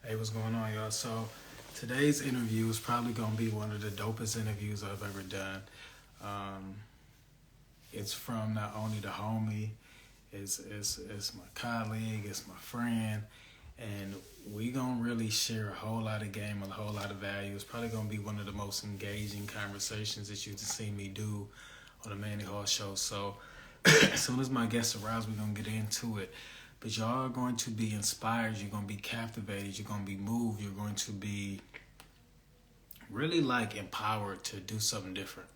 Hey, what's going on, y'all? So, today's interview is probably going to be one of the dopest interviews I've ever done. Um, it's from not only the homie, it's my colleague, it's my friend, and we going to really share a whole lot of game, a whole lot of value. It's probably going to be one of the most engaging conversations that you've seen me do on the Manny Hall show. So, as soon as my guest arrives, we're going to get into it. But y'all are going to be inspired. You're going to be captivated. You're going to be moved. You're going to be really like empowered to do something different.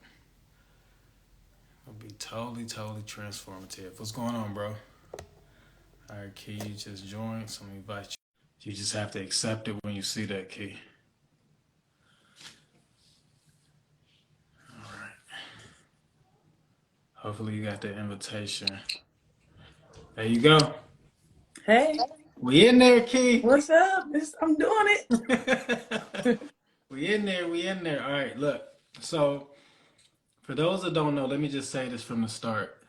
It'll be totally transformative. What's going on, bro? All right, Key, you just joined. So I'm going to invite you. You just have to accept it when you see that, Key. All right. Hopefully you got the invitation. There you go. Hey, We in there, Key. what's up? I'm doing it. We in there. We in there. All right, look. So, for those that don't know, let me just say this from the start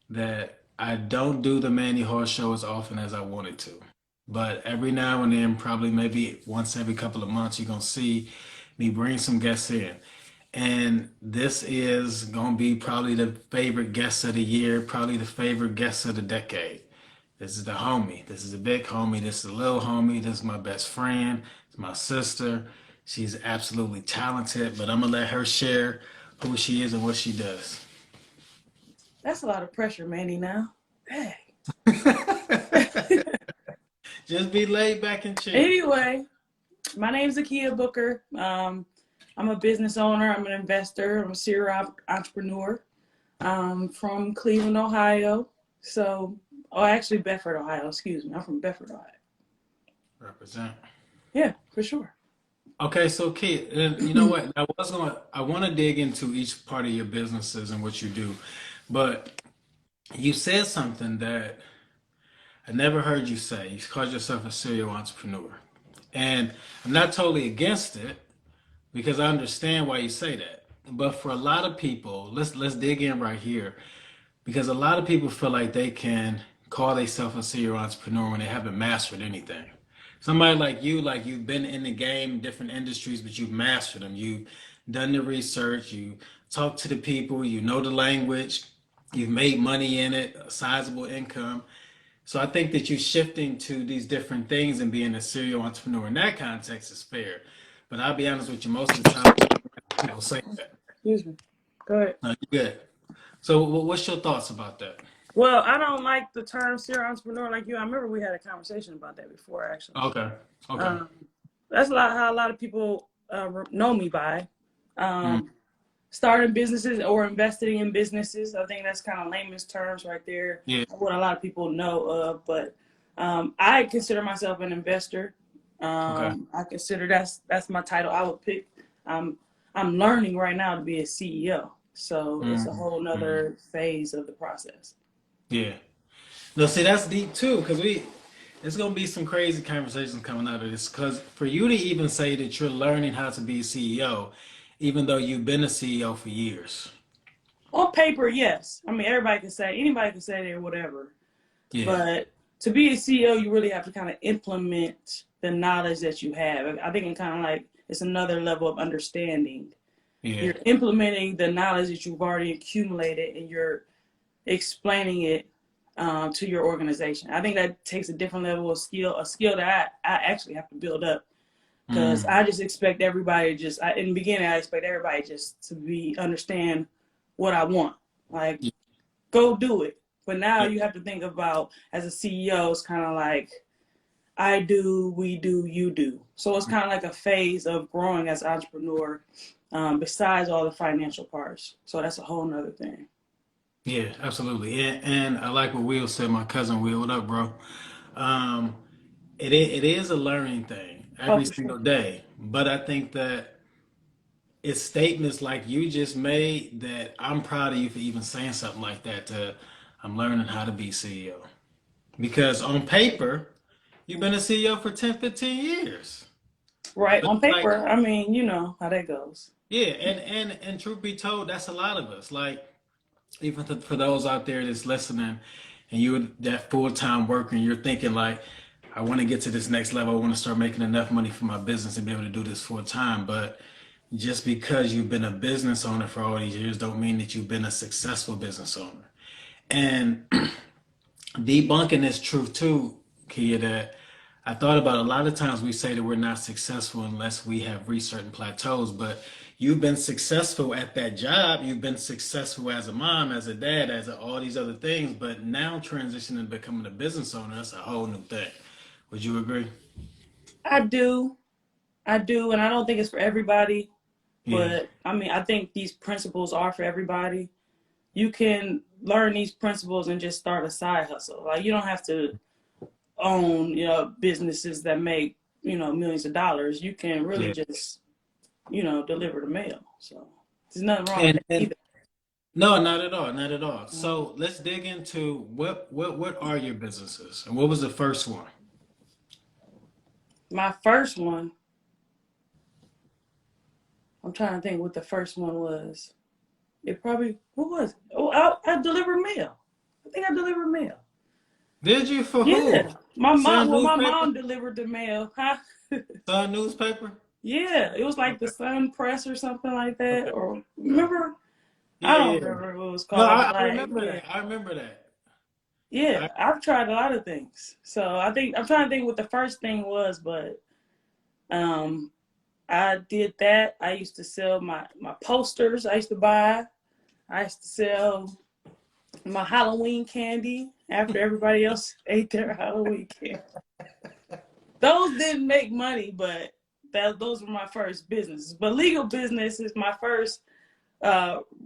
that I don't do the Manny Horse Show as often as I wanted to. But every now and then, probably maybe once every couple of months, you're going to see me bring some guests in. And this is going to be probably the favorite guest of the year, probably the favorite guest of the decade. This is the homie. This is the big homie. This is the little homie. This is my best friend. It's my sister. She's absolutely talented, but I'm going to let her share who she is and what she does. That's a lot of pressure, Manny, now. Dang. Just be laid back and chill. Anyway, my name's Akia Booker. I'm a business owner. I'm an investor. I'm a serial entrepreneur. From Cleveland, Ohio. Actually Bedford, Ohio. Excuse me. I'm from Bedford, Ohio. Represent. Yeah, for sure. Okay, so Kate, and you know what? I want to dig into each part of your businesses and what you do, but you said something that I never heard you say. You called yourself a serial entrepreneur, and I'm not totally against it because I understand why you say that. But for a lot of people, let's dig in right here because a lot of people feel like they can call themselves a serial entrepreneur when they haven't mastered anything. Somebody like you've been in the game, different industries, but you've mastered them. You've done the research, you talk to the people, you know the language, you've made money in it, a sizable income. So I think that you shifting to these different things and being a serial entrepreneur in that context is fair. But I'll be honest with you, most of the time people say that. Excuse me. Go ahead. No, you good. So what's your thoughts about that? Well, I don't like the term serial entrepreneur like you. I remember we had a conversation about that before, actually. Okay. Okay. That's how a lot of people know me by. Mm, Starting businesses or investing in businesses. I think that's kind of layman's terms right there. yeah. What a lot of people know of, but I consider myself an investor. Okay. I consider that's my title. I would pick. I'm learning right now to be a CEO, so it's a Mm, whole mm, nother phase of the process. yeah. No, see, that's deep too, because it's gonna be some crazy conversations coming out of this. Because for you to even say that you're learning how to be a CEO, even though you've been a CEO for years, On paper, yes. I mean, anybody can say that, whatever. yeah, But to be a CEO, you really have to kind of implement the knowledge that you have. I think it's another level of understanding. yeah, You're implementing the knowledge that you've already accumulated, and you're explaining it to your organization. I think that takes a different level of skill, a skill that I actually have to build up, because mm, I just expect everybody in the beginning, I expect everybody just to understand what I want. Like, yeah, go do it. But now yeah. you have to think about, as a CEO, it's kind of like I do, we do, you do. So it's kind of like a phase of growing as an entrepreneur, besides all the financial parts. So that's a whole nother thing. Yeah, absolutely. And I like what Will said. My cousin Will, what up, bro? Um, it is a learning thing Oh, every for sure. single day, but I think that it's statements like you just made that I'm proud of you for even saying something like that. I'm learning how to be CEO because on paper you've been a CEO for 10, 15 years. Right. But On like, paper, I mean, you know how that goes. yeah, and truth be told, that's a lot of us. Like, even for those out there that's listening, and you're that full time worker, and you're thinking like, I want to get to this next level. I want to start making enough money for my business and be able to do this full time. But just because you've been a business owner for all these years don't mean that you've been a successful business owner. And debunking this truth too, Kia, that I thought about a lot of times we say that we're not successful unless we have reached certain plateaus, but you've been successful at that job. You've been successful as a mom, as a dad, all these other things, but now transitioning to becoming a business owner, that's a whole new thing. Would you agree? I do. I do. And I don't think it's for everybody, Yeah. but I mean, I think these principles are for everybody. You can learn these principles and just start a side hustle. Like you don't have to own, businesses that make, millions of dollars. You can really Yeah. just, deliver the mail. So there's nothing wrong with And, that and either. no, not at all, not at all. So let's dig into what are your businesses and what was the first one? My first one, I'm trying to think what the first one was. It probably, what was it? Oh, I delivered mail. I think I delivered mail. Did you for who? Yeah. My Newspaper? mom delivered the mail. Huh? Sun newspaper? Yeah, it was like the Okay. Sun Press or something like that. Okay. Or Okay. remember? I Yeah, don't yeah. remember what it was No, called, but I like, remember yeah. that. I remember that. I Yeah, I've tried a lot of things. So I think I'm trying to think what the first thing was, but um I did that. I used to sell my posters. I used to buy. I used to sell my Halloween candy after everybody else ate their Halloween candy. Those didn't make money, but those were my first businesses. But legal business is my first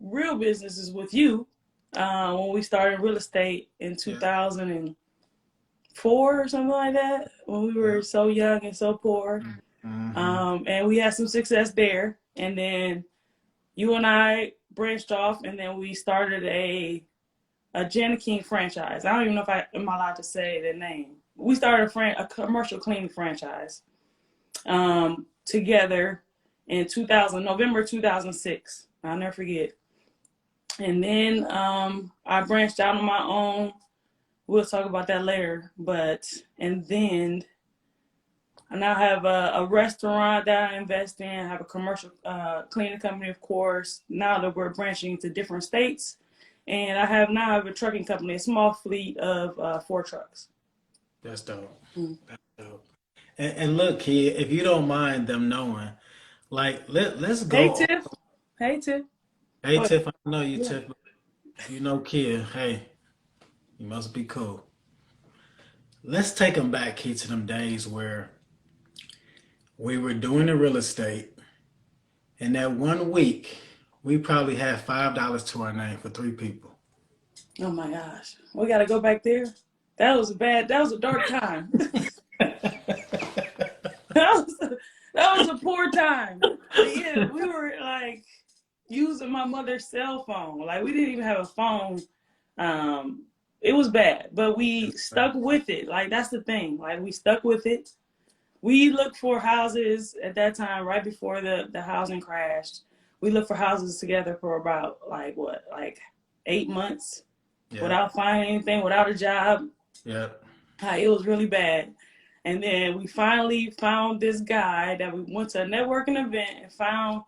real business is with you. When we started real estate in yeah. 2004 or something like that, when we Yeah. were so young and so poor. Mm-hmm. And we had some success there. And then you and I branched off, and then we started a Jenna King franchise. I don't even know if I am allowed to say the name. We started a commercial cleaning franchise together in November 2006. I'll never forget. And then I branched out on my own. We'll talk about that later. And then I now have a restaurant that I invest in. I have a commercial cleaning company, of course. Now that we're branching into different states. And I have a trucking company, a small fleet of 4 trucks. That's dope. Mm. That's dope. And look, kid, if you don't mind them knowing, like let's Hey, go. Tiff. Hey, Tiff. Hey Go ahead. Tiff, I know you, Yeah. Tiff. But if you know kid, hey, you must be cool. Let's take them back, kid, to them days where we were doing the real estate, and that one week we probably had $5 to our name for 3 people. Oh my gosh. We got to go back there. That was a dark time. That was a poor time. But yeah, we were like using my mother's cell phone. Like we didn't even have a phone. It was bad, but we stuck with it. Like that's the thing. Like we stuck with it. We looked for houses at that time, right before the housing crashed. We looked for houses together for about like 8 months Yeah, without finding anything, without a job. yeah. It was really bad. And then we finally found this guy that we went to a networking event and found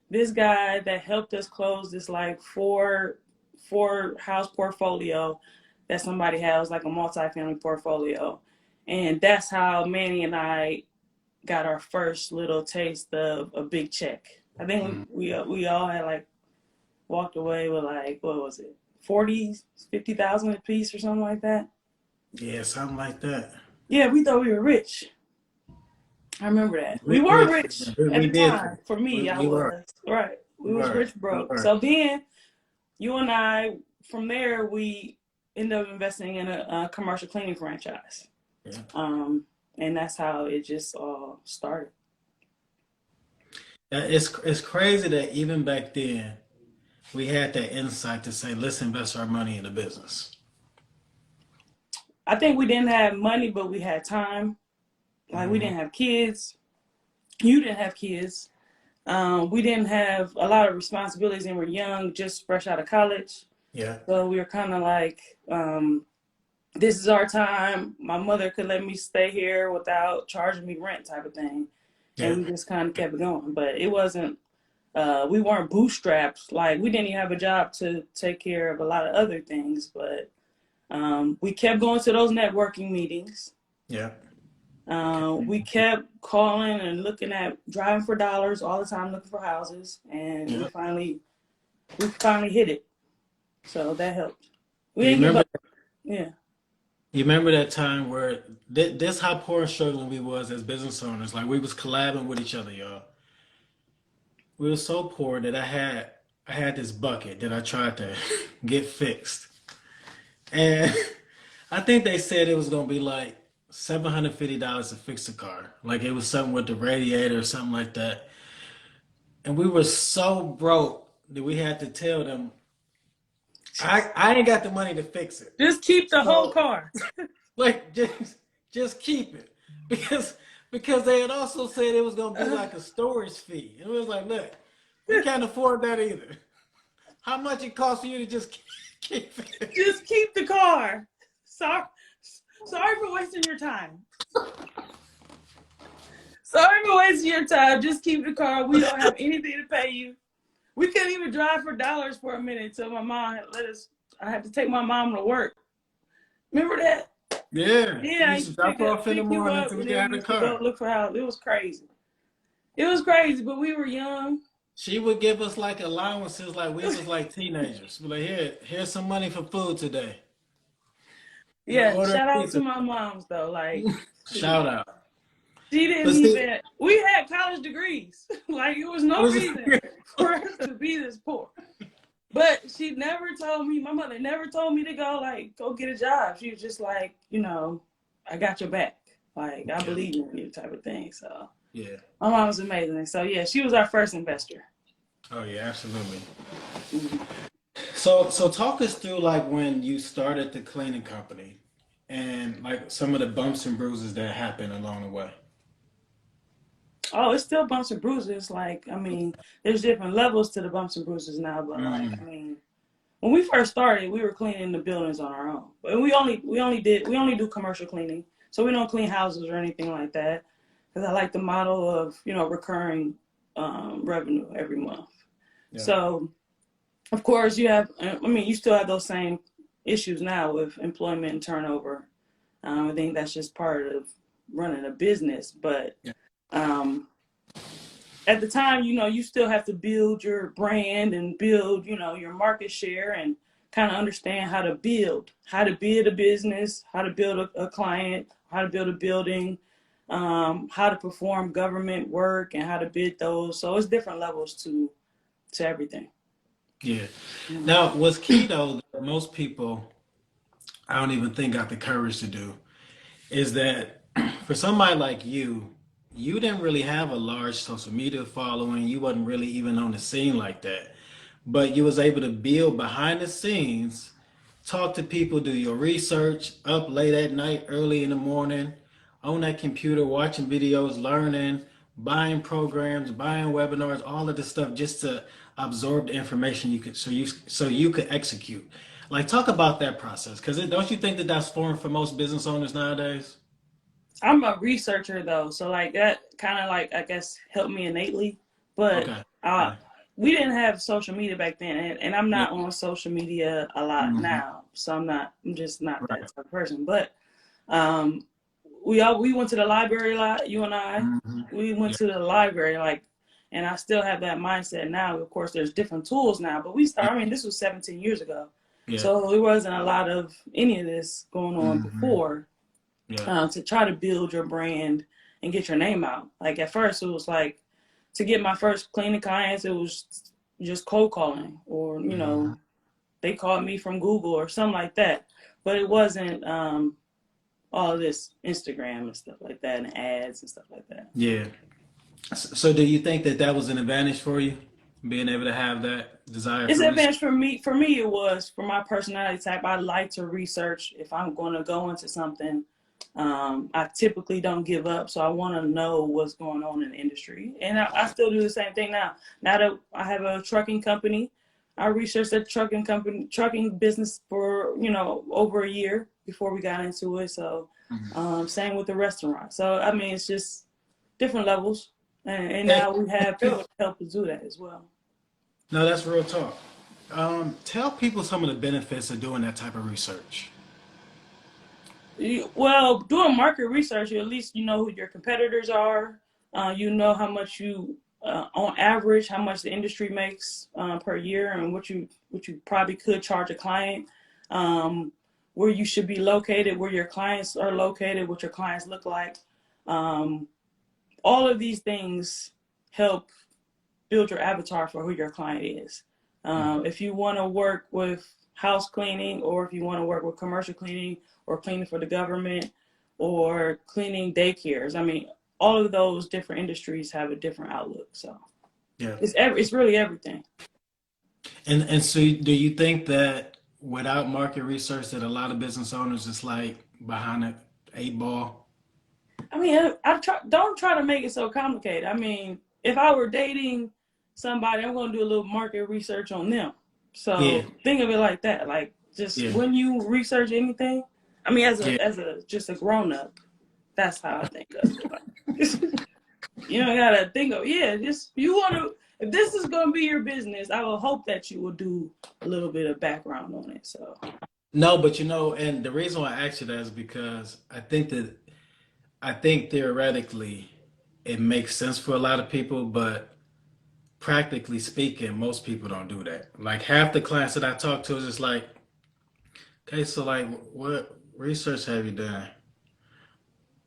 this guy that helped us close this like four house portfolio that somebody had. It was like a multifamily portfolio. And that's how Manny and I got our first little taste of a big check. I think Mm. we all had like walked away with like, what was it, 40, 50,000 a piece or something like that. Yeah, something like that. Yeah, we thought we were rich. I remember that. We We, were we, rich at we the did. time. For me, I We were. was. Right. We We was were. rich We broke. were. So then you and I, from there, we ended up investing in a commercial cleaning franchise. Yeah. And that's how it just all started. It's crazy that even back then we had that insight to say, let's invest our money in a business. I think we didn't have money, but we had time. Like we Hmm. didn't have kids. You didn't have kids. We didn't have a lot of responsibilities and we're young, just fresh out of college. Yeah. So we were kind of like this is our time. My mother could let me stay here without charging me rent type of thing. And Yeah. we just kind of kept it going. But it wasn't, we weren't bootstrapped. Like, we didn't even have a job to take care of a lot of other things. But we kept going to those networking meetings. Yeah. We kept calling and looking at driving for dollars all the time, looking for houses. And Yeah. we finally hit it. So that helped. We Do you didn't give remember? up. Yeah. You remember that time where this how poor and struggling we was as business owners? Like we was collabing with each other, y'all. We were so poor that I had this bucket that I tried to get fixed, and I think they said it was gonna be like $750 to fix the car. Like it was something with the radiator or something like that. And we were so broke that we had to tell them, I ain't got the money to fix it. Just keep the whole So car. like just keep it. Because they had also said it was gonna be like a storage fee. And it was like, look, we can't afford that either. How much it costs for you to just keep it? Just keep the car. Sorry for wasting your time. Sorry for wasting your time. Just keep the car. We don't have anything to pay you. We couldn't even drive for dollars for a minute until my mom had let us. I had to take my mom to work. Remember that? Yeah. Yeah, You I used to used to drop off in the pick you morning up, until we and could then have we the used to go car. look for houses. It was crazy. It was crazy, but we were young. She would give us like allowances like we was like teenagers. Be like, here's some money for food today. You know, Yeah, order a shout out to pizza. my moms though. Like, Shout out. she didn't But see, even. We had college degrees. Like, it was no was reason for us to be this poor. But she never told me. My mother never told me to go get a job. She was just like, I got your back. Like, I yeah, believe in you, type of thing. So yeah. my mom was amazing. So yeah, she was our first investor. Oh yeah, absolutely. Mhm. So talk us through like when you started the cleaning company and like some of the bumps and bruises that happened along the way. Oh, it's still bumps and bruises. Like, I mean, there's different levels to the bumps and bruises now. But like, I Mm, mean, when we first started, we were cleaning the buildings on our own. And we only do commercial cleaning. So we don't clean houses or anything like that. Because I like the model of, recurring revenue every month. yeah, So, of course, you still have those same issues now with employment and turnover. I think that's just part of running a business. But yeah, um, at the time, you still have to build your brand and build, your market share and kind of understand how to build a business, how to build a client, how to build a building, how to perform government work and how to bid those. So it's different levels to everything. yeah. Mhm. Now, what's key though, that most people I don't even think got the courage to do is that for somebody like you didn't really have a large social media following. You wasn't really even on the scene like that. But you was able to build behind the scenes, talk to people, do your research, up late at night, early in the morning, on that computer, watching videos, learning, buying programs, buying webinars, all of this stuff just to absorb the information you could so you could execute. Like talk about that process because don't you think that that's foreign for most business owners nowadays? I'm a researcher though, so like that kind of like I guess helped me innately. But Okay. uh, Yeah. we didn't have social media back then, and I'm Yeah. not on social media a lot Hmm. now, so I'm just not that Right. type of person. But um, we went to the library a lot. You and I, Hmm. we went Yeah. to the library like, and I still have that mindset now. Of course, there's different tools now, but I mean, this was 17 years ago, Yeah. so there wasn't a lot of any of this going on Hmm. before Yeah. to try to build your brand and get your name out. Like at first, it was like to get my first cleaning clients, it was just cold calling, or Hmm. they called me from Google or something like that. But it wasn't all this Instagram and stuff like that, and ads and stuff like that. Yeah. So do you think that that was an advantage for you, being able to have that desire It's for an research? advantage for me. For me, it was for my personality type. I like to research. If I'm going to go into something, I typically don't give up. So I want to know what's going on in the industry, and I still do the same thing now. Now that I have a trucking company, I researched the trucking business for, over a year before we got into it. So, same with the restaurant. So, I mean, it's just different levels. And Hey, now we have people to help us do that as well. no, that's real talk. Tell people some of the benefits of doing that type of research. Well, doing market research, at least you know who your competitors are. You know how much on average, how much the industry makes per year, and what you probably could charge a client. Where you should be located, where your clients are located, what your clients look like. Um, all of these things help build your avatar for who your client is. If you want to work with house cleaning, or if you want to work with commercial cleaning, or cleaning for the government, or cleaning daycares, I mean, all of those different industries have a different outlook. So Yeah. it's really everything. And so do you think that without market research that a lot of business owners is like behind a 8 ball? I mean, don't try to make it so complicated. I mean, if I were dating somebody, I'm going to do a little market research on them. Yeah. So think of it like that. Like, just Yeah. when you research anything, I mean, Yeah. as a just a grown up, that's how I think of it. Like, you know, gotta think of, yeah, just you want to. If this is going to be your business, I will hope that you will do a little bit of background on it. So No, but and the reason why I asked you that is because I think theoretically it makes sense for a lot of people, but practically speaking, most people don't do that. Like half the clients that I talk to is just like, okay, so like what research have you done?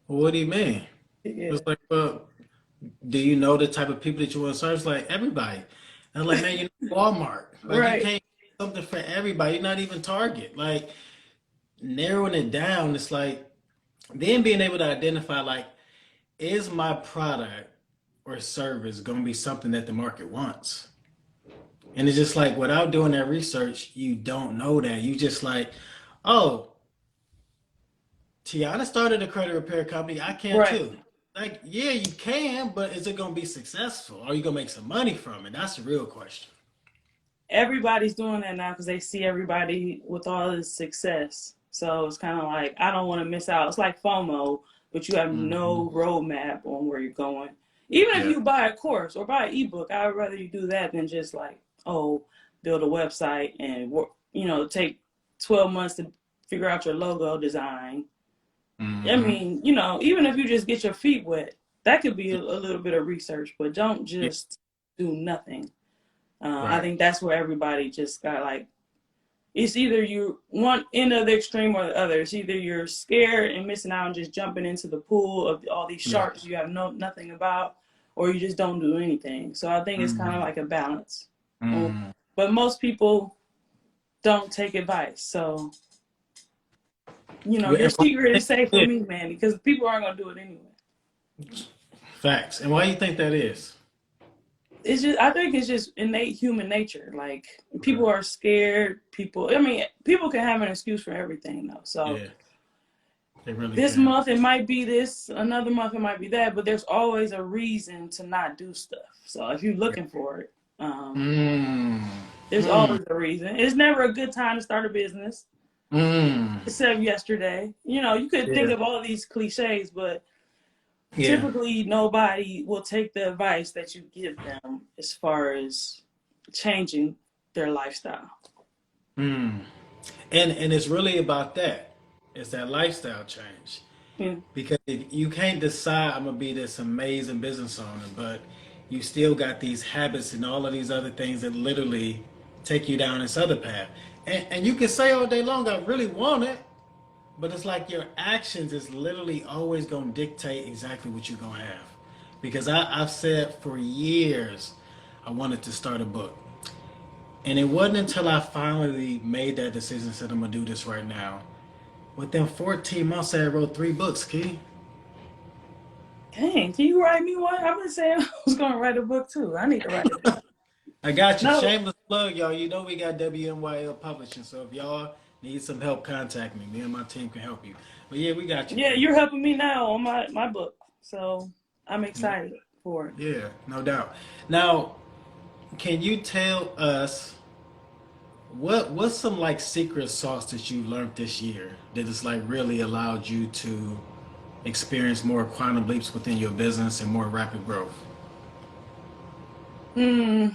Well, what do you mean? yeah, It's like, well, do you know the type of people that you want to serve? It's like everybody. And I'm like, man, you're not Walmart. Like you right. can't do something for everybody. You're not even Target. Like narrowing it down, it's like then being able to identify like, is my product or service going to be something that the market wants? And it's just like without doing that research, you don't know that. You just like, oh, Tiana started a credit repair company. I can Right. too. Like, yeah, you can, but is it going to be successful? Are you going to make some money from it? That's the real question. Everybody's doing that now because they see everybody with all this success. So it's kind of like, I don't want to miss out. It's like FOMO, but you have Hmm. no roadmap on where you're going. Even if Yeah. you buy a course or buy an ebook, I'd rather you do that than just like, oh, build a website and work, take 12 months to figure out your logo design. I Hmm. mean, even if you just get your feet wet, that could be a little bit of research, but don't Yeah. just do nothing. I Right. think that's where everybody just got like, it's either you one end of the extreme or the other. It's either you're scared and missing out and just jumping into the pool of all these Yeah. sharks you have nothing about, or you just don't do anything. So I think it's kind of Hmm. like a balance. Hmm. But most people don't take advice. So, your And why secret you is safe with think me, man, because people aren't going to do it anyway. that is? Facts. And why do you think that is? I think it's just innate human nature. Like, Okay. people are scared. I mean, people can have an excuse for everything though. So Yeah, they really this can. month it might be this, another month it might be that, but there's always a reason to not do stuff. So if you're looking for it, Mm. there's Hmm. always a reason. It's never a good time to start a business, Mm. except yesterday. You could think Yeah. of all these cliches, but Yeah. typically nobody will take the advice that you give them as far as changing their lifestyle. Mm. And it's really about that. It's that lifestyle change. Yeah. Because if you can't decide I'm gonna be this amazing business owner, but you still got these habits and all of these other things that literally take you down this other path. And you can say all day long, I really want it, but it's like your actions is literally always gonna dictate exactly what you're gonna have. Because I've said for years I wanted to start a book. And it wasn't until I finally made that decision, said I'm gonna do this right now. Within 14 months, I wrote 3 books, Key. Dang, can you write me one? I've been saying I was going to write a book too. I need to write it down. I got you. No, Shameless plug, y'all. You know we got WNYL Publishing, so if y'all need some help, contact me. Me and my team can help you. But yeah, we got you. yeah, you're helping me now on my book. So I'm excited for it. Yeah, no doubt. Now, can you tell us what's some like secret sauce that you learned this year that has like really allowed you to experience more quantum leaps within your business and more rapid growth? Hmm.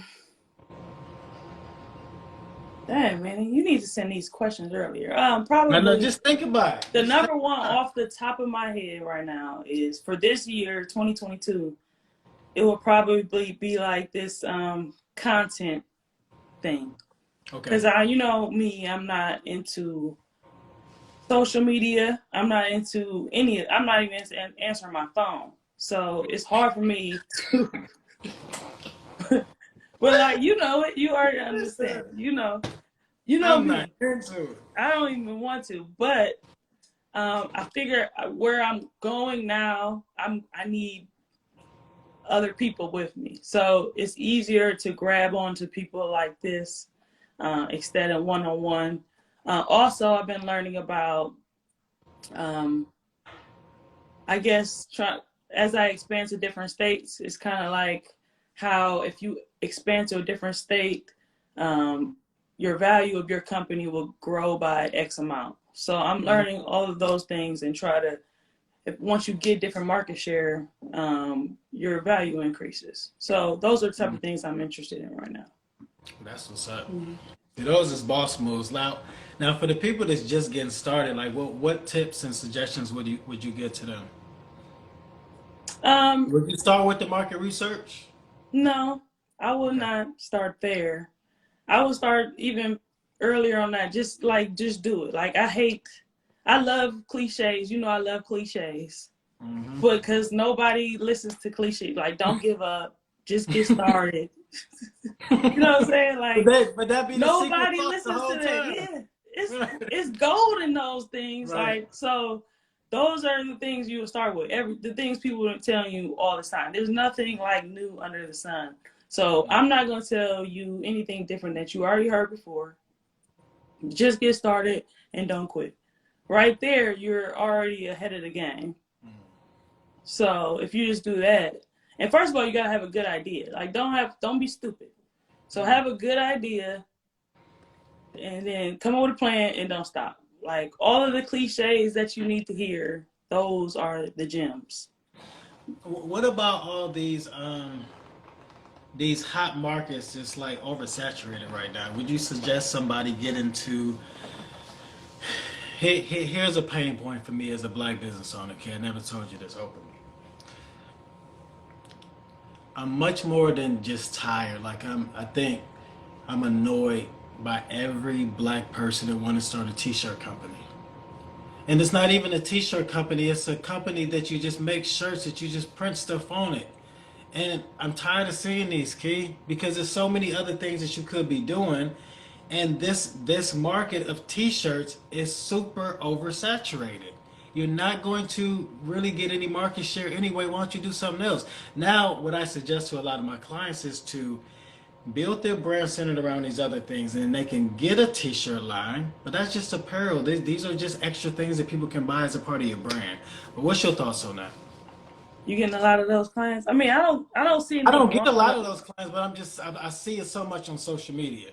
Dang, man, you need to send these questions earlier. No, Probably just think about it. the Just think number one about off the top of my head right now is for this year, 2022. It will probably be like this content thing. it. Okay. Because you know me, I'm not into social media. I'm not into any. I'm not even answering my phone. So it's hard for me to. But like you know it, you already understand. You know I'm not me. into it. I don't even want to, but I figure where I'm going now, I need other people with me. So it's easier to grab onto people like this instead of one on one. Also, I've been learning about, um, I guess, as I expand to different states, it's kind of like how if you expand to a different state, um, your value of your company will grow by X amount. So I'm Mhm. learning all of those things and try to if once you get different market share, your value increases. So those are the type of things I'm interested in right now. That's what's up. Mhm. Those is boss moves. Now for the people that's just getting started, like what tips and suggestions would you give to them? Um, Would you start with the market research? no, I will Okay. not start there. I will start even earlier on that. Just do it. I love cliches. You know, I love cliches, Hmm. but because nobody listens to cliches. Like, don't give up. Just get started. You know what I'm saying? But Like, that be the secret nobody sauce the listens to whole that. time. Yeah, it's gold in those things. Right. Like so, those are the things you will start with. The things people are telling you all the time. There's nothing like new under the sun. So I'm not gonna tell you anything different that you already heard before. Just get started and don't quit. Right there, you're already ahead of the game. So if you just do that, and first of all, you gotta have a good idea. Like don't be stupid. So have a good idea and then come up with a plan and don't stop. Like all of the cliches that you need to hear, those are the gems. What about all these hot markets just like oversaturated right now? Would you suggest somebody get into here's a pain point for me as a black business owner, okay? I never told you this openly. I'm much more than just tired. I think I'm annoyed by every black person that want to start a t-shirt company. And it's not even a t-shirt company, it's a company that you just make shirts that you just print stuff on it. And I'm tired of seeing these, Key, because there's so many other things that you could be doing. And this market of t-shirts is super oversaturated. You're not going to really get any market share anyway. Why don't you do something else? Now, what I suggest to a lot of my clients is to build their brand centered around these other things, and they can get a t-shirt line, but that's just apparel. These are just extra things that people can buy as a part of your brand. But what's your thoughts on that? You getting a lot of those clients? I mean, I don't see I anything don't get wrong a lot with. of those clients, but I see it so much on social media,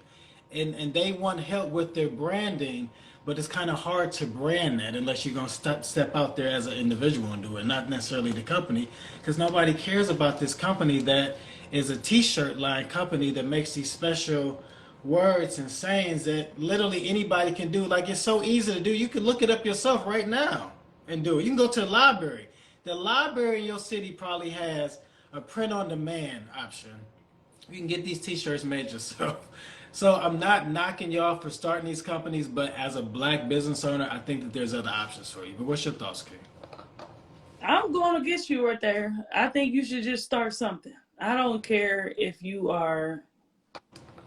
and they want help with their branding, but it's kind of hard to brand that unless you're gonna step out there as an individual and do it, not necessarily the company, because nobody cares about this company that is a T-shirt line company that makes these special words and sayings that literally anybody can do. Like it's so easy to do. You can look it up yourself right now and do it. You can go to the library. The library in your city probably has a print on demand option. You can get these t-shirts made yourself. So I'm not knocking y'all for starting these companies, but as a black business owner, I think that there's other options for you. But what's your thoughts, King? I'm going to get you right there. I think you should just start something. I don't care if you are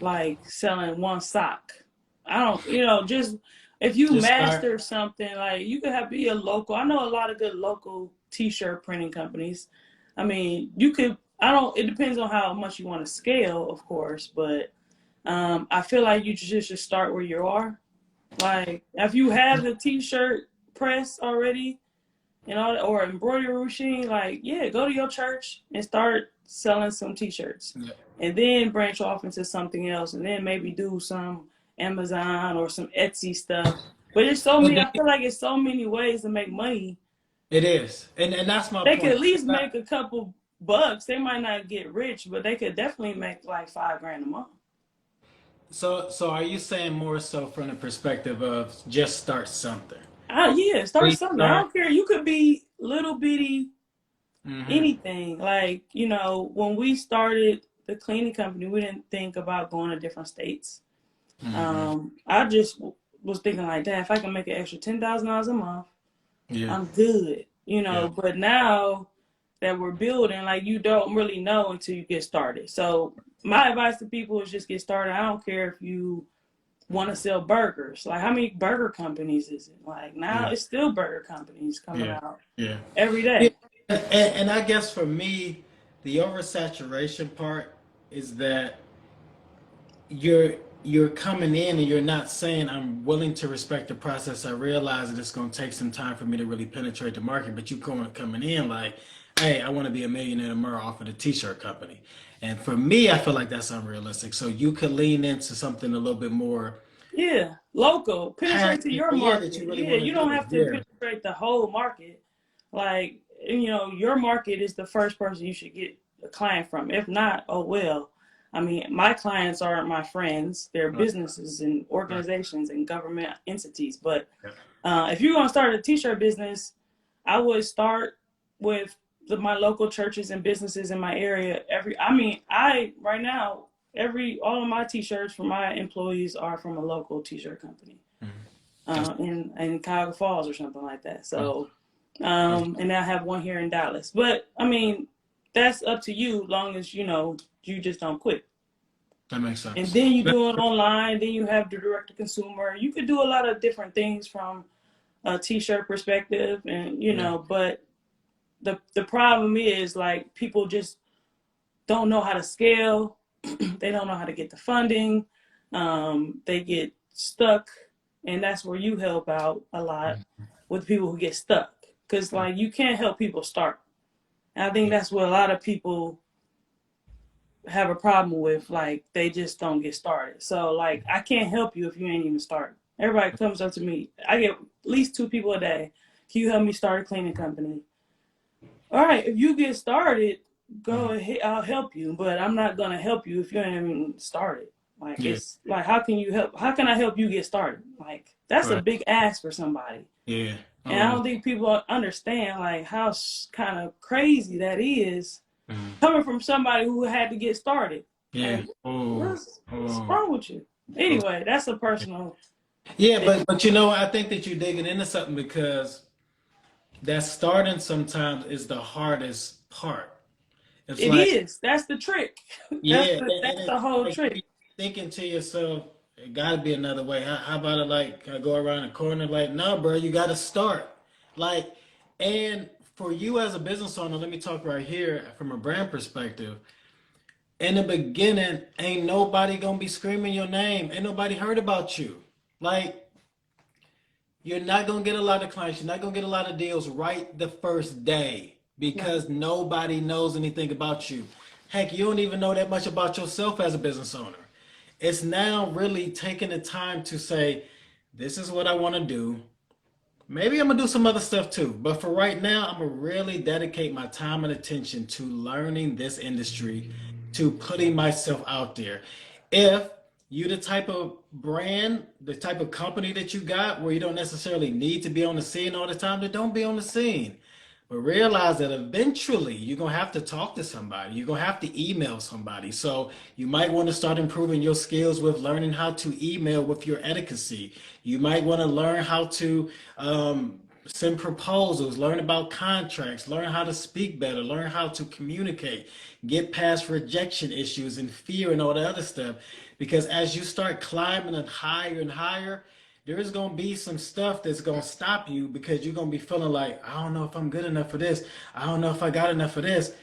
like selling one sock. I don't, just if you Just start. master something, like you could have be a local. I know a lot of good local t-shirt printing companies. I mean, you could. I don't. It depends on how much you want to scale, of course, but I feel like you just should start where you are. Like if you have the t-shirt press already, or embroidery machine, like yeah, go to your church and start selling some t-shirts, Yeah. and then branch off into something else, and then maybe do some Amazon or some Etsy stuff. But there's so But many. I feel like it's so many ways to make money. it is, and that's my They could point. at least make a couple bucks. They might not get rich, but they could definitely make like 5 grand a month. So are you saying more so from the perspective of just start something? Yeah, start Please something. I start. don't care. You could be little bitty Mm-hmm. anything. Like, when we started the cleaning company, we didn't think about going to different states. Mm-hmm. I just was thinking like that. If I can make an extra $10,000 a month, Yeah. I'm good. Yeah. But now that we're building, like you don't really know until you get started. So my advice to people is just get started. I don't care if you want to sell burgers. Like how many burger companies is it? Like now Yeah. it's still burger companies coming Yeah. out Yeah. every Yeah. day. And I guess for me, the oversaturation part is that you're you're coming in and you're not saying I'm willing to respect the process. I realize that it's going to take some time for me to really penetrate the market, but you coming in like, hey, I want to be a millionaire tomorrow off of the t-shirt company. And for me, I feel like that's unrealistic. So you could lean into something a little bit more Yeah, local. Penetrate to packed, your yeah, that market. you really Yeah, want you to don't do. have to Yeah. penetrate the whole market. Like, your market is the first person you should get a client from. If not, oh well. I mean, my clients aren't my friends. They're Right. businesses and Right. organizations and government entities. But Yeah. if you're going to start a t-shirt business, I would start with my local churches and businesses in my area. I right now all of my t-shirts for my employees are from a local t-shirt company Mhm. That's in Cuyahoga Falls or something like that. awesome. So, Awesome. and I have one here in Dallas. But I mean, that's up to you, long as you just don't quit. That makes And sense. then you do it online. Then you have the direct to consumer. You could do a lot of different things from a t-shirt perspective, and Yeah. but the problem is like people just don't know how to scale. They don't know how to get the funding. They get stuck, and that's where you help out a lot with people who get stuck. Because like you can't help people start. And I think Yeah. that's what a lot of people have a problem with. Like they just don't get started. So like I can't help you if you ain't even started. Everybody comes up to me. I get at least 2 people a day. Can you help me start a cleaning company? All right, if you get started, go Mhm. ahead. I'll help you, but I'm not gonna help you if you ain't even started. Like Yeah. it's like, how can you help? How can I help you get started? Like that's a Right. big ask for somebody, Yeah. and I Oh. don't think people understand like how kind of crazy that is Mhm. coming from somebody who had to get started. Yeah. Like Oh. what's Oh. wrong with you? Anyway, that's a personal. Yeah, but I think that you're digging into something because that starting sometimes is the hardest part. It's It like, is. That's the trick. yeah, and That's it's the whole like you trick. be thinking to yourself, it gotta be another way. How about it like I go around the corner like, no, bro, you gotta start. Like, and for you as a business owner, let me talk right here from a brand perspective. In the beginning, ain't nobody gonna be screaming your name. Ain't nobody heard about you. Like, you're not gonna get a lot of clients. You're not gonna get a lot of deals right the first day Right. because nobody knows anything about you. Heck, you don't even know that much about yourself as a business owner. It's now really taking the time to say, this is what I want to do. Maybe I'm gonna do some other stuff too, but for right now, I'm gonna really dedicate my time and attention to learning this industry, to putting myself out there. If you the type of brand, the type of company that you got where you don't necessarily need to be on the scene all the time, then don't be on the scene. But realize that eventually you're gonna have to talk to somebody. You're gonna have to email somebody. So you might want to start improving your skills with learning how to email with your etiquette. You might want to learn how to send proposals, learn about contracts, learn how to speak better, learn how to communicate, get past rejection issues and fear and all the other stuff. Because as you start climbing and higher, there is going to be some stuff that's going to stop you because you're going to be feeling like, I don't know if I'm good enough for this. I don't know if I got enough for this.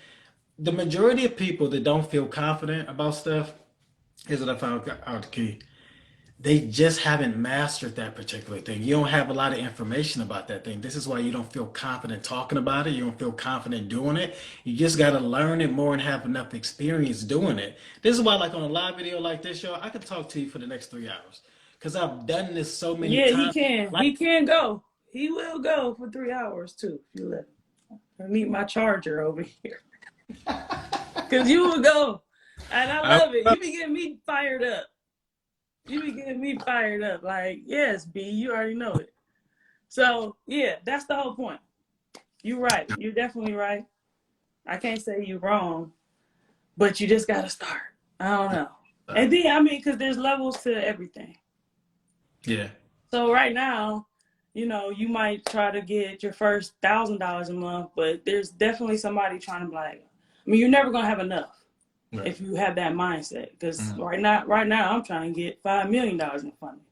The majority of people that don't feel confident about stuff, here's what I found out the key. They just haven't mastered that particular thing. You don't have a lot of information about that thing. This is why you don't feel confident talking about it. You don't feel confident doing it. You just got to learn it more and have enough experience doing it. This is why, like on a live video like this, y'all, I could talk to you for the next 3 hours. because I've done this so many Yeah, he times. can. Like, He can go. He will go for 3 hours too if you let him. I need my charger over here. Cause you will go. And I I, love it. You be getting me fired up. You be getting me fired up. Like, yes, B, you already know it. So yeah, that's the whole point. You're right. You're definitely right. I can't say you're wrong, but you just gotta start. I don't know. And then I mean, because there's levels to everything. yeah. So right now, you might try to get your first $1,000 a month, but there's definitely somebody trying to be like, I mean, you're never gonna have enough Right. if you have that mindset. Because Mm. right now, I'm trying to get $5 million in funding.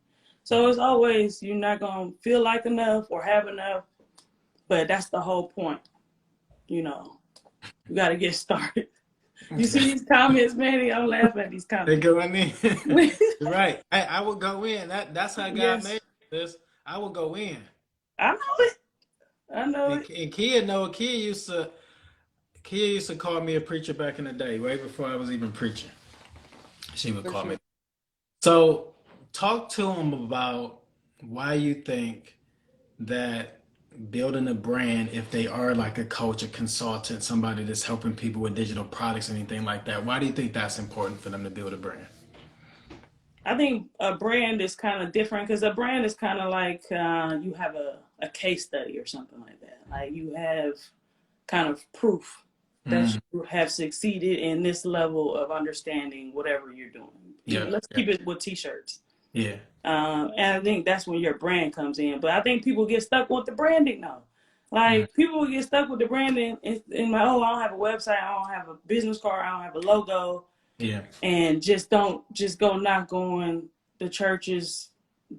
So it's always you're not gonna feel like enough or have enough, but that's the whole point. You know, you got to get started. You see these comments, Manny? I'm laughing at these They comments. go in. Right. I would go in. That's how God Yes, made this. I would go in. I know it. I know it. And Kia used to call me a preacher back in the day, way before I was even preaching. She would For call me. sure. So talk to him about why you think that building a brand, if they are like a coach, a consultant, somebody that's helping people with digital products, anything like that, why do you think that's important for them to build a brand? I think a brand is kind of different because a brand is kind of like you have a case study or something like that. Like you have kind of proof that Mm, you have succeeded in this level of understanding whatever you're doing. yeah, Let's yeah, keep it with t-shirts. yeah. And I think that's when your brand comes in. But I think people get stuck with the branding now. Mm, Like people get stuck with the branding and like, oh, I don't have a website, I don't have a business card, I don't have a logo, yeah, and just go knock on the church's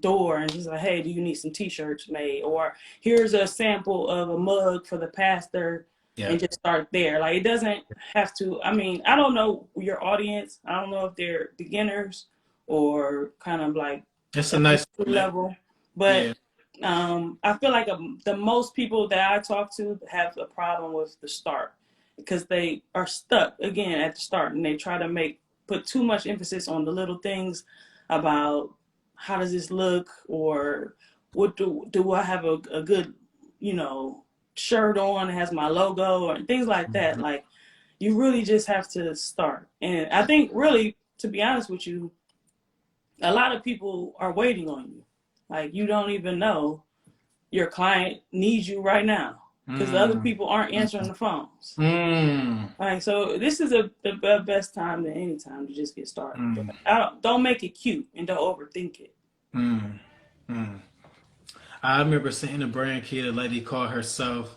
door and just like, hey, do you need some t-shirts made? Or here's a sample of a mug for the pastor yeah. and just start there. Like it doesn't have to, I mean, I don't know your audience. I don't know if they're beginners or kind of like It's a at nice the format. level. But Yeah. I feel like the most people that I talk to have a problem with the start because they are stuck again at the start and they try to put too much emphasis on the little things about how does this look or what do I have a good shirt on that has my logo or things like that. Mhm. Like you really just have to start. And I think really, to be honest with you, a lot of people are waiting on you. Like you don't even know your client needs you right now because the other Mm, people aren't answering mm, the phones. mm, Like so, this is the best time than any time to just get started. But mm, don't make it cute and don't overthink it. mm, mm. I remember seeing a brand kid, a lady called herself,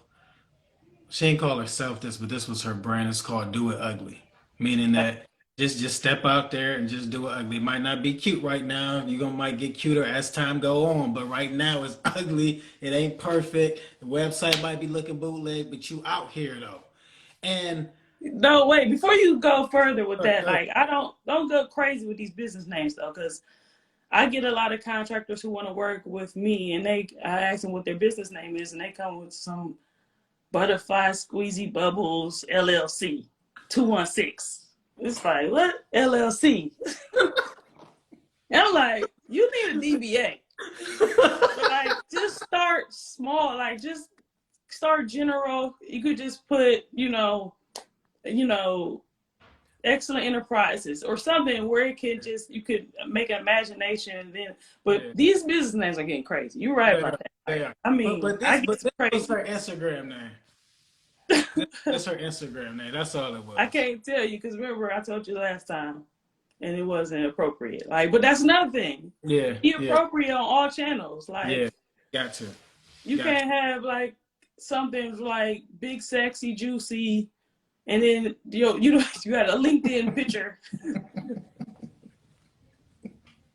she didn't call herself this, but this was her brand. It's called Do It Ugly, meaning that just step out there and just do it ugly. It might not be cute right now. You gonna might get cuter as time go on, but right now it's ugly. It ain't perfect. The website might be looking bootleg, but you out here though. And No, wait. Before you go further with that, uh, like I don't go crazy with these business names though, because I get a lot of contractors who want to work with me, and I ask them what their business name is, and they come with some Butterfly Squeezy Bubbles LLC 216. It's like what LLC? And I'm like, you need a DBA. But like, just start small. Like, just start general. You could just put, you know, excellent enterprises or something where it can just you could make an imagination and then. But yeah, these business names are getting crazy. You're right they are, about that. they Like, are. I But mean, but I this get but some this was crazy. her Instagram name. That's her Instagram name. That's all it I was. can't tell you because remember I told you last time and it wasn't appropriate. Like, but that's another thing. Yeah, Be yeah, appropriate on all channels. Like, yeah. Got to, you got to. can't have like something like big, sexy, juicy, and then you got a LinkedIn picture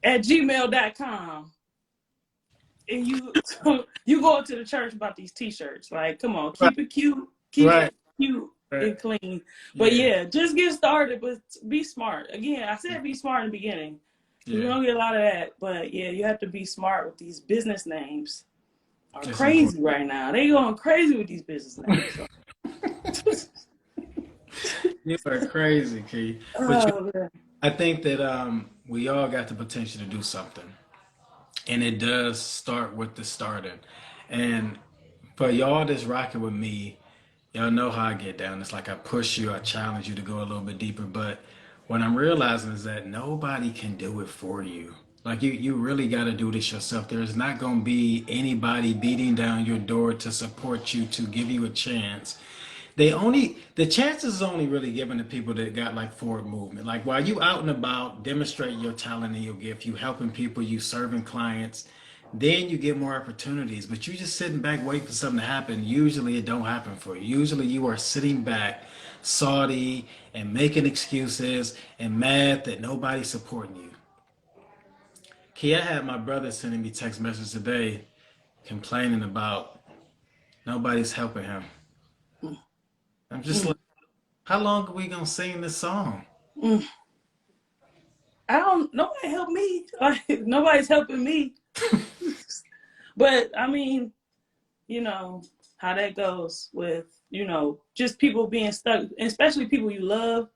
at gmail.com and you go to the church about these t-shirts. Like, come on, Right, keep it cute, keep it right, cute right. and clean. But Yeah, yeah, just get started, but be smart. Again, I said be smart in the beginning. You're yeah. gonna get a lot of that, but yeah, you have to be smart with these business names. Are It's important. crazy right now. They going crazy with these business names. So. You are crazy, Key. But Oh man. I think that we all got the potential to do something. And it does start with the starting. And for y'all that's rocking with me, y'all know how I get down. It's like I push you, I challenge you to go a little bit deeper. But what I'm realizing is that nobody can do it for you. Like you really got to do this yourself. There's not going to be anybody beating down your door to support you, to give you a chance. The chances is only really given to people that got like forward movement. Like while you out and about demonstrating your talent and your gift, you helping people, you serving clients, then you get more opportunities. But you just sitting back waiting for something to happen. Usually it don't happen for you. Usually you are sitting back, salty and making excuses and mad that nobody's supporting you. Key, I had my brother sending me text messages today complaining about nobody's helping him. I'm just Mm, like, how long are we gonna sing this song? mm. I don't. Nobody help me. Like nobody's helping me. But I mean, you know how that goes with just people being stuck, especially people you love.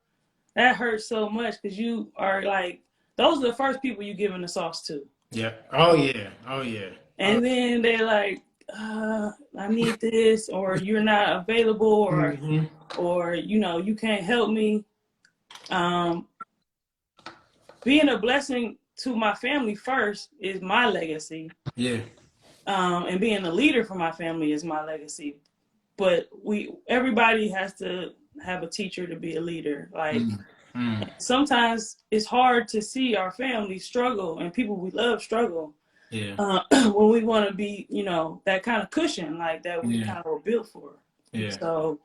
That hurts so much because you are like those are the first people you giving the sauce to. Yeah. Oh yeah. Oh yeah. Oh. And then they're like, I need this, or you're not available, Hmm. or you can't help me. Um, Being a blessing to my family first is my legacy, Yeah. and being a leader for my family is my legacy. But everybody has to have a teacher to be a leader. Like Mm. Mm. sometimes it's hard to see our family struggle and people we love struggle. Yeah. When we want to be, that kind of cushion like that we Yeah. kind of were built for. Yeah. So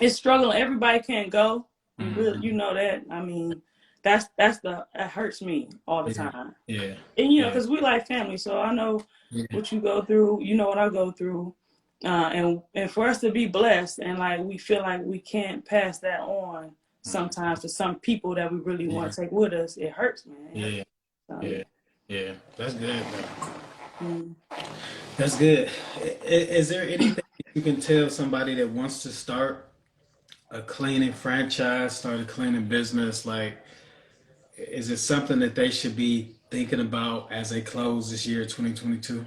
it's struggling. Everybody can't go. You Hmm. know that. I mean, that hurts me all the Yeah. time. Yeah. And Yeah. because we like family, so I know Yeah. what you go through. You know what I go through. And for us to be blessed and like we feel like we can't pass that on sometimes to some people that we really want Yeah. to take with us, it hurts, man. It hurts. Yeah. So Yeah. yeah. Yeah. That's good, man. Mm. That's good. Is there anything you can tell somebody that wants to start a cleaning franchise, start a cleaning business? Like, is it something that they should be thinking about as they close this year, 2022?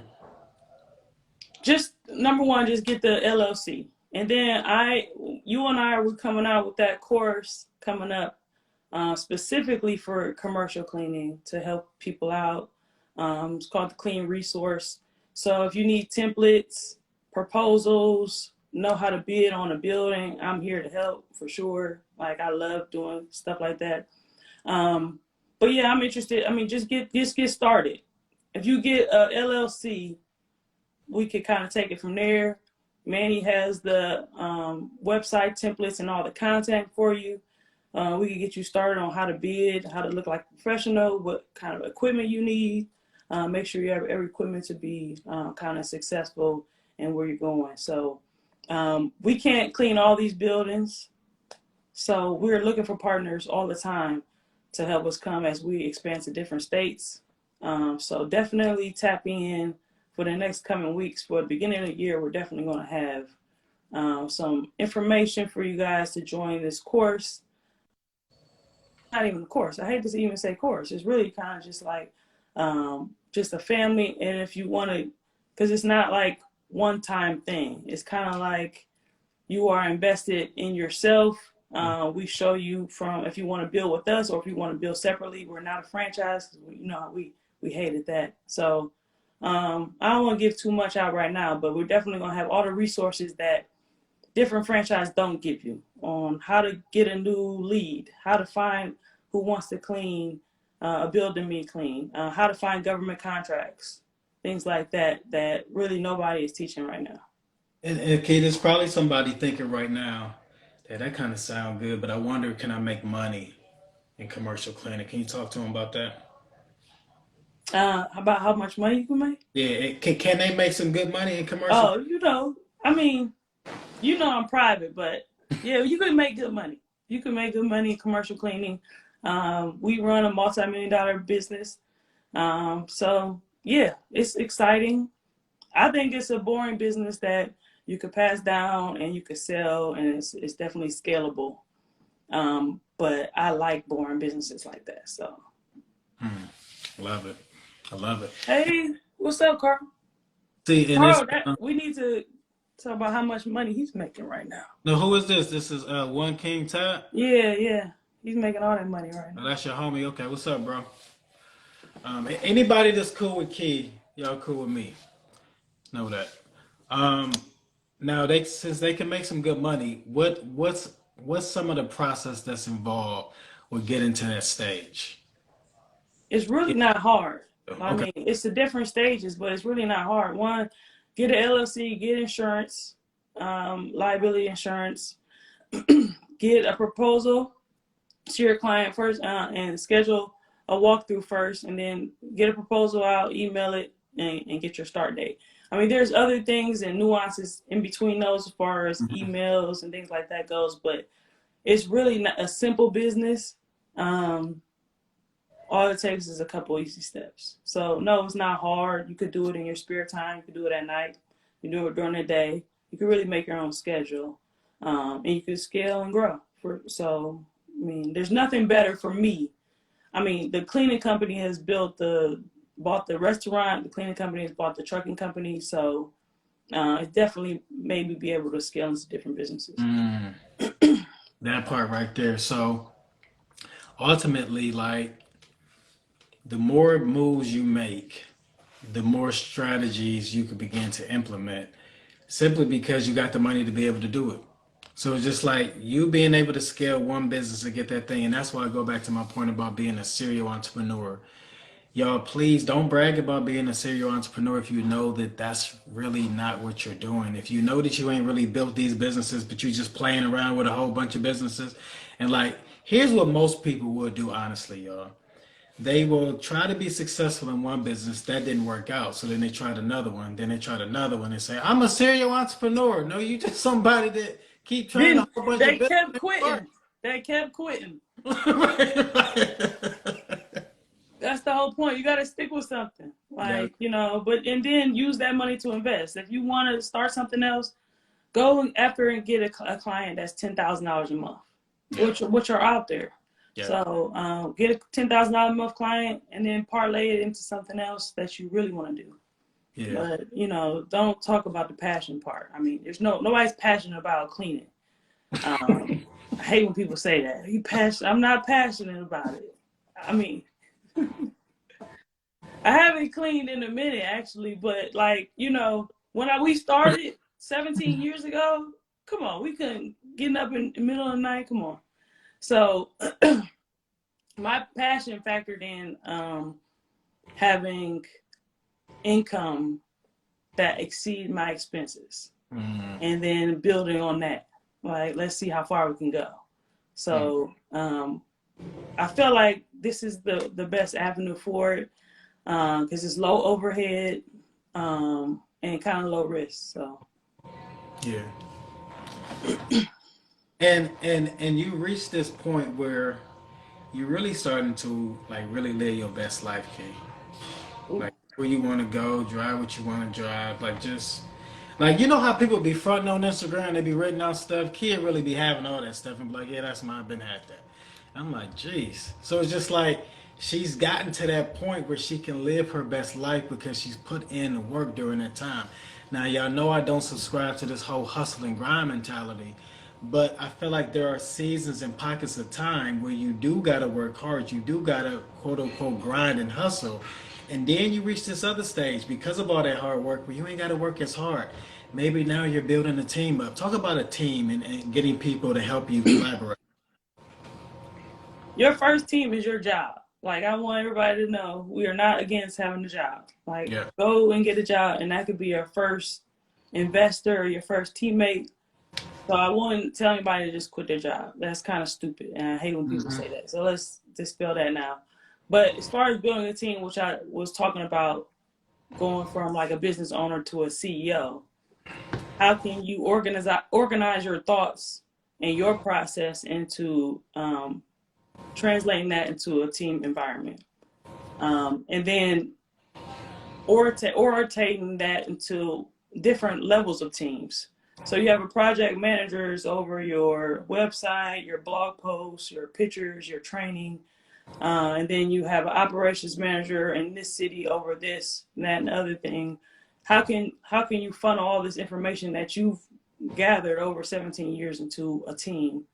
Just number one, just get the LLC, and then you and I were coming out with that course coming up, specifically for commercial cleaning to help people out. It's called the Clean Resource. So if you need templates, proposals, know how to bid on a building, I'm here to help for sure. Like I love doing stuff like that. Um, but yeah, I'm interested. I mean, just get started. If you get a LLC, we could kind of take it from there. Manny has the website templates and all the content for you. We can get you started on how to bid, how to look like a professional, what kind of equipment you need. Make sure you have every equipment to be kind of successful and where you're going. So we can't clean all these buildings. So we're looking for partners all the time to help us come as we expand to different states. So definitely tap in for the next coming weeks. For the beginning of the year, we're definitely going to have some information for you guys to join this course. Not even a course. I hate to even say course. It's really kind of just like just a family. And if you want to, because it's not like one time thing. It's kind of like you are invested in yourself. We show you from if you want to build with us or if you want to build separately. We're not a franchise. You know, we hated that. So I don't want to give too much out right now, but we're definitely going to have all the resources that different franchises don't give you on how to get a new lead, how to find who wants to clean a building me clean, how to find government contracts, things like that that really nobody is teaching right now. And okay, there's probably somebody thinking right now that kind of sound good, but I wonder, can I make money in commercial cleaning? Can you talk to them about that? About how much money you can make? Yeah, can they make some good money in commercial? Oh, I mean, I'm private, but yeah, you can make good money. You can make good money in commercial cleaning. We run a multi-million-dollar business. So yeah, it's exciting. I think it's a boring business that you could pass down and you could sell, and it's definitely scalable. But I like boring businesses like that. So Hmm. Love it. I love it. Hey, what's up, Carl? See, and it's Carl, that we need to talk about how much money he's making right now. no, who is this? This is One King Tab. Yeah, yeah. He's making all that money right Oh, now. that's your homie. Okay, what's up, bro? Anybody that's cool with Key, y'all cool with me. Know that. Um, Now they since they can make some good money, what's some of the process that's involved with getting to that stage? It's really not hard. I Okay. mean, it's the different stages, but it's really not hard. One, get an LLC, get insurance, liability insurance, get a proposal to your client first, and schedule a walkthrough first, and then get a proposal out, email it, and get your start date. I mean, there's other things and nuances in between those as far as Mhm. emails and things like that goes, but it's really not a simple business. Um, all it takes is a couple easy steps. So no, it's not hard. You could do it in your spare time. You could do it at night. You can do it during the day. You can really make your own schedule, and you can scale and grow. I mean, there's nothing better for me. I mean, the cleaning company has bought the restaurant. The cleaning company has bought the trucking company. So it definitely made me be able to scale into different businesses. Mm, that part right there. So ultimately, like the more moves you make, the more strategies you can begin to implement simply because you got the money to be able to do it. So it's just like you being able to scale one business and get that thing. And that's why I go back to my point about being a serial entrepreneur. Y'all, please don't brag about being a serial entrepreneur if you know that that's really not what you're doing. If you know that you ain't really built these businesses, but you're just playing around with a whole bunch of businesses. And like, here's what most people will do, honestly, y'all. They will try to be successful in one business that didn't work out. So then they tried another one. Then they tried another one and say, I'm a serial entrepreneur. No, you just somebody that keep trying a Then whole bunch of they business. kept quitting. They kept quitting. Right, right. That's the whole point. You got to stick with something, Yeah, like, but and then use that money to invest. If you want to start something else, go after and get a client that's $10,000 a month, yeah, which are out there. yeah, So get a $10,000 a month client and then parlay it into something else that you really want to do. yeah. But don't talk about the passion part. I mean, there's nobody's passionate about cleaning. I hate when people say that. You passionate? I'm not passionate about it. I mean, I haven't cleaned in a minute actually, but like, when we started 17 years ago, come on, we couldn't getting up in the middle of the night. Come on. So my passion factored in having income that exceed my expenses Mm, and then building on that. Like, let's see how far we can go. mm. So I feel like this is the best avenue for it because it's low overhead and kind of low risk. So Yeah. And you reach this point where you're really starting to like really live your best life, Key. Like where you want to go, drive what you want to drive, like just like you know how people be fronting on Instagram, they be writing out stuff. Kid really be having all that stuff and be like, yeah, that's mine. I've been had that. I'm like, jeez. So it's just like she's gotten to that point where she can live her best life because she's put in the work during that time. Now, y'all know I don't subscribe to this whole hustle and grind mentality, but I feel like there are seasons and pockets of time where you do gotta work hard. You do gotta quote unquote grind and hustle. And then you reach this other stage because of all that hard work where you ain't gotta work as hard. Maybe now you're building a team up. Talk about a team and getting people to help you collaborate. your first team is your job. Like, I want everybody to know we are not against having a job. Like, Yeah. go and get a job, and that could be your first investor or your first teammate. So I wouldn't tell anybody to just quit their job. That's kind of stupid, and I hate when people Hmm. say that. So let's dispel that now. But as far as building a team, which I was talking about, going from like a business owner to a CEO, how can you organize your thoughts and your process into translating that into a team environment, and then orating that into different levels of teams. So you have a project managers over your website, your blog posts, your pictures, your training. And then you have an operations manager in this city over this, and that, and the other thing. How can you funnel all this information that you've gathered over 17 years into a team?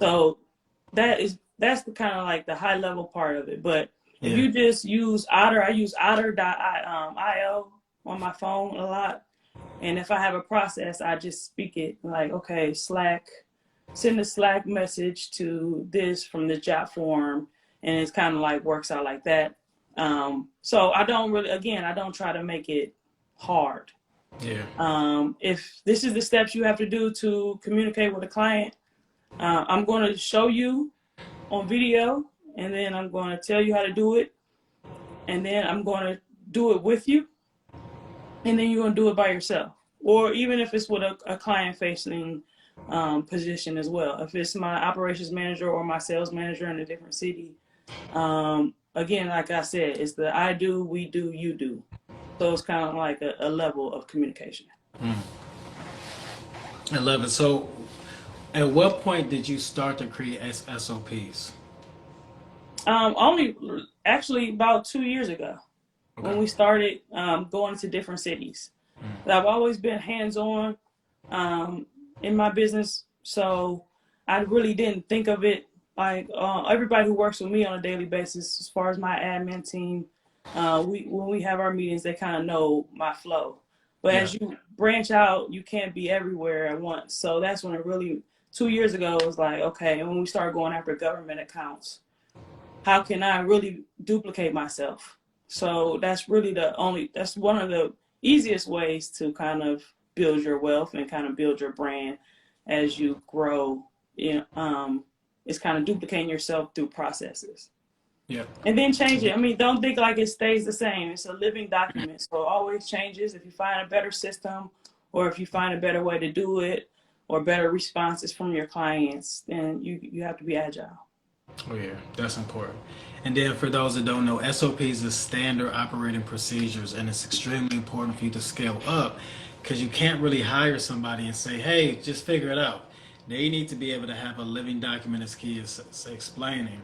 So that's the kind of like the high level part of it. But if Yeah. you just use Otter, I use Otter.io on my phone a lot. And if I have a process, I just speak it like, okay, Slack, send a Slack message to this from the job form, and it's kind of like works out like that. So I don't really, again, I don't try to make it hard. Yeah. If this is the steps you have to do to communicate with a client, I'm going to show you on video, and then I'm going to tell you how to do it, and then I'm going to do it with you, and then you're going to do it by yourself. Or even if it's with a client-facing position as well. If it's my operations manager or my sales manager in a different city, again, like I said, it's the I do, we do, you do. So it's kind of like a level of communication. I love it. So, at what point did you start to create SOPs? Only actually about 2 years ago when Okay. we started going to different cities. But I've always been hands-on in my business, so I really didn't think of it like everybody who works with me on a daily basis, as far as my admin team. When we have our meetings, they kind of know my flow. But Yeah. as you branch out, you can't be everywhere at once. So that's when it really 2 years ago it was like, okay, and when we started going after government accounts, how can I really duplicate myself? So that's really that's one of the easiest ways to kind of build your wealth and kind of build your brand as you grow. It's kind of duplicating yourself through processes. Yeah. And then change it. I mean, don't think like it stays the same. It's a living document. So it always changes. If you find a better system or if you find a better way to do it or better responses from your clients, then you have to be agile. Oh yeah, that's important. And then for those that don't know, SOPs is standard operating procedures, and it's extremely important for you to scale up because you can't really hire somebody and say, "Hey, just figure it out." They need to be able to have a living document, as Key is explaining.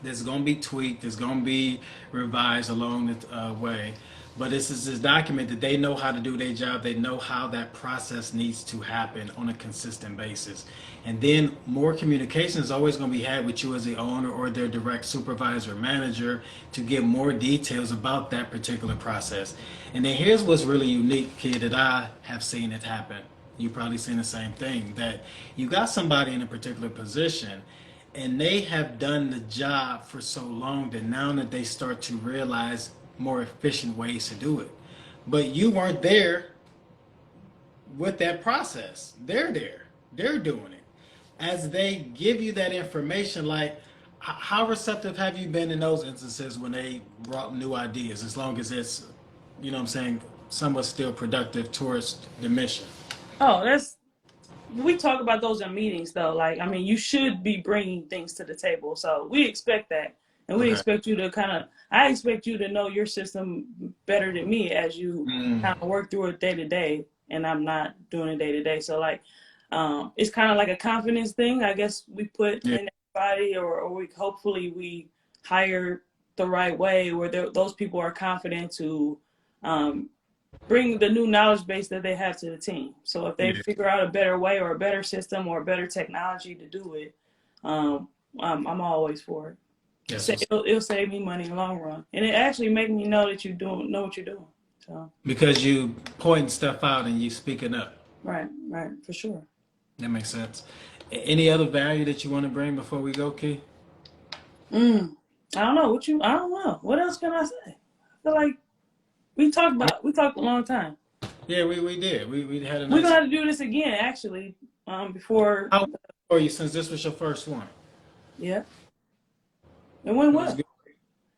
There's going to be tweaked. There's going to be revised along the way. But this is this document that they know how to do their job. They know how that process needs to happen on a consistent basis. And then more communication is always going to be had with you as the owner or their direct supervisor or manager to get more details about that particular process. And then here's what's really unique, kid, that I have seen it happen. You've probably seen the same thing, that you got somebody in a particular position and they have done the job for so long that now that they start to realize more efficient ways to do it. But you weren't there with that process. They're there. They're doing it. As they give you that information, like how receptive have you been in those instances when they brought new ideas, as long as it's, you know what I'm saying, somewhat still productive towards the mission? Oh, we talk about those in meetings though. Like, I mean, you should be bringing things to the table. So we expect that. And we Okay. expect you to I expect you to know your system better than me as you kind of work through it day to day. And I'm not doing it day to day. So like, it's kind of like a confidence thing. I guess we put Yeah. in everybody or hopefully we hire the right way where those people are confident to, bring the new knowledge base that they have to the team. So if they Yeah. figure out a better way or a better system or a better technology to do it, I'm always for it. Yes. So it'll save me money in the long run, and it actually make me know that know what you're doing. So Because you pointing stuff out and you speaking up. right, for sure. That makes sense. Any other value that you want to bring before we go, Key? I don't know I don't know. What else can I say? I feel like we talked a long time. Yeah, we did. We had a We're nice. gonna have to do this again, actually, before. How for you since this was your first one? Yeah, it went It was well. good.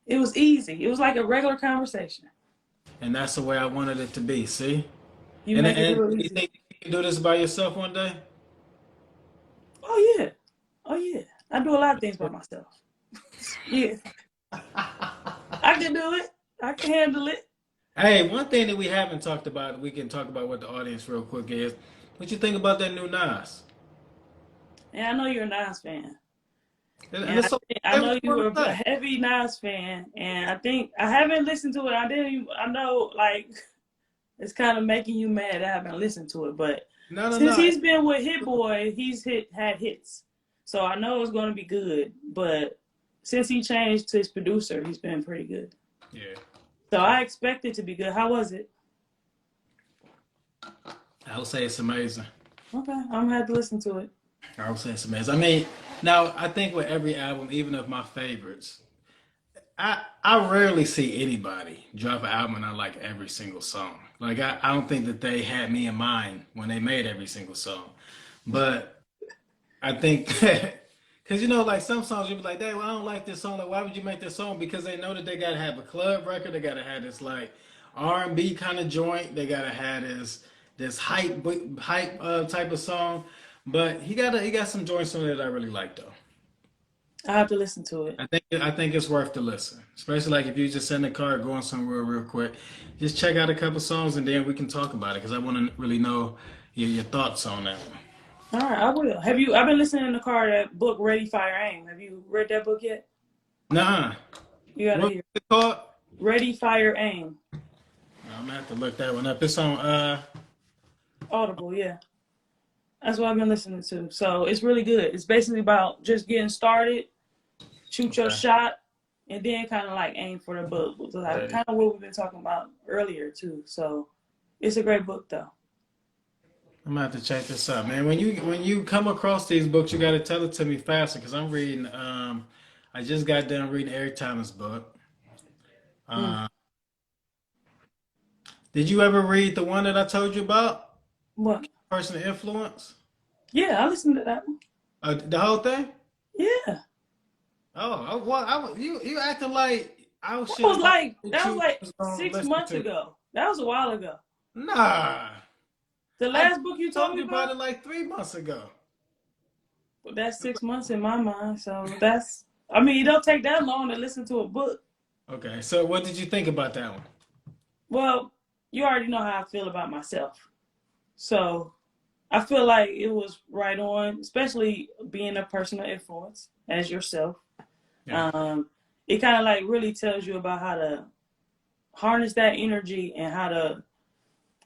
It was easy. It was like a regular conversation. And that's the way I wanted it to be. See? You And make it and real you easy. think you can do this by yourself one day? Oh yeah. Oh yeah. I do a lot of things by myself. Yeah. I can do it. I can handle it. Hey, one thing that we haven't talked about, we can talk about with the audience real quick is what you think about that new Nas? And I know you're a Nas fan. And And it's so I hey, what know you you want were to a say? heavy Nas fan, and I think I haven't listened to it. I didn't. Even, I know, like, it's kind of making you mad. I haven't listened to it, but No, no, since no. he's been with Hit Boy, he's had hits, so I know it's going to be good. But since he changed to his producer, he's been pretty good. Yeah. So I expect it to be good. How was it? I would say it's amazing. Okay, I'm gonna have to listen to it. I would say it's amazing. I mean, now I think with every album, even of my favorites, I rarely see anybody drop an album and I like every single song. Like I don't think that they had me in mind when they made every single song. But I think because like some songs you'll be like, "Hey, well, I don't like this song. Like, why would you make this song?" Because they know that they gotta have a club record, they gotta have this like R&B kind of joint, they gotta have this hype type of song. But he got some joints on there that I really like though. I have to listen to it. I think it's worth the listen, especially like if you just in the car going somewhere real quick. Just check out a couple songs and then we can talk about it because I want to really know your thoughts on that one. All right, I will. Have you? I've been listening in the car to that book, Ready, Fire, Aim. Have you read that book yet? Nah, You gotta what's hear. it called? Ready, Fire, Aim. I'm gonna have to look that one up. It's on. Audible, yeah. That's what I've been listening to. So it's really good. It's basically about just getting started, shoot your Okay. shot, and then kind of like aim for the book. Like Ready. kind of what we've been talking about earlier too. So it's a great book though. I'm gonna have to check this out, man. When you come across these books, you gotta tell it to me faster because I'm reading. I just got done reading Eric Thomas' book. Mm. Uh, did you ever read the one that I told you about? What? Person of Influence? Yeah, I listened to that one. The whole thing? Yeah, Well, you acting like I should have that was you like was gonna six listen months to. ago. That was a while ago. Nah, The I last book you told told me you about about, it like 3 months ago. well, that's 6 months in my mind. So that's. I mean, it don't take that long to listen to a book. Okay, so what did you think about that one? Well, you already know how I feel about myself. So I feel like it was right on, especially being a person of influence as yourself. Yeah, Um, it kind of like really tells you about how to harness that energy and how to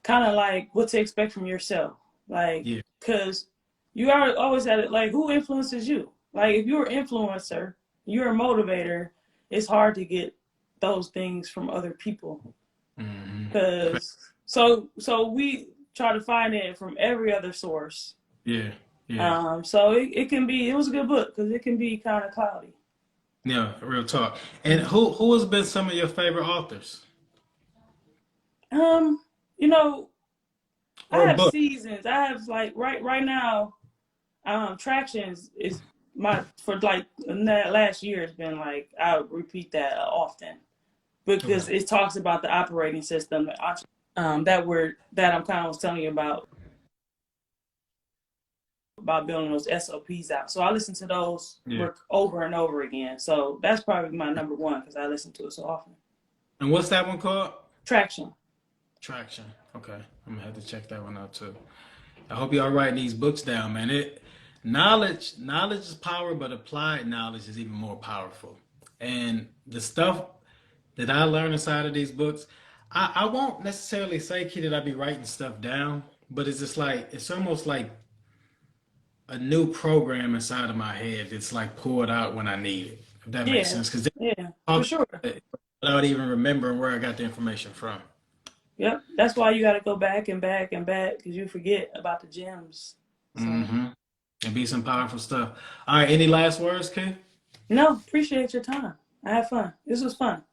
kind of like what to expect from yourself. Like, yeah, because you are always at it, like, who influences you? Like, if you're an influencer, you're a motivator, it's hard to get those things from other people. hmm Because, so we try to find it from every other source. yeah, yeah, So it can be, it was a good book because it can be kind of cloudy. yeah. Real talk. And who has been some of your favorite authors Um, you know, I or have book? seasons. I have like right now, Tractions is my for like that last year has been like I repeat that often Okay. because it talks about the operating system that I'm kind of was telling you about building those SOPs out. So I listen to those Yeah. over and over again. So that's probably my number one because I listen to it so often. And what's that one called? Traction. Traction. Okay, I'm gonna have to check that one out too. I hope y'all writing these books down, man. Knowledge is power, but applied knowledge is even more powerful. And the stuff that I learn inside of these books, I won't necessarily say, kid, that I be writing stuff down, but it's just like it's almost like a new program inside of my head that's like pulled out when I need it. If that makes Yeah, sense, because yeah, for talk sure. without even remembering where I got the information from. Yep. That's why you got to go back and back and back because you forget about the gems. So, Mm-hmm. And be some powerful stuff. All right, any last words, Kid? no, appreciate your time. I had fun. This was fun.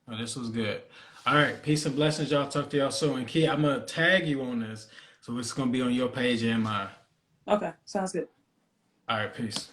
Oh, this was good. All right, peace and blessings, y'all. Talk to y'all soon. And Key, I'm gonna tag you on this, so it's gonna be on your page and mine. Okay, sounds good. All right, peace.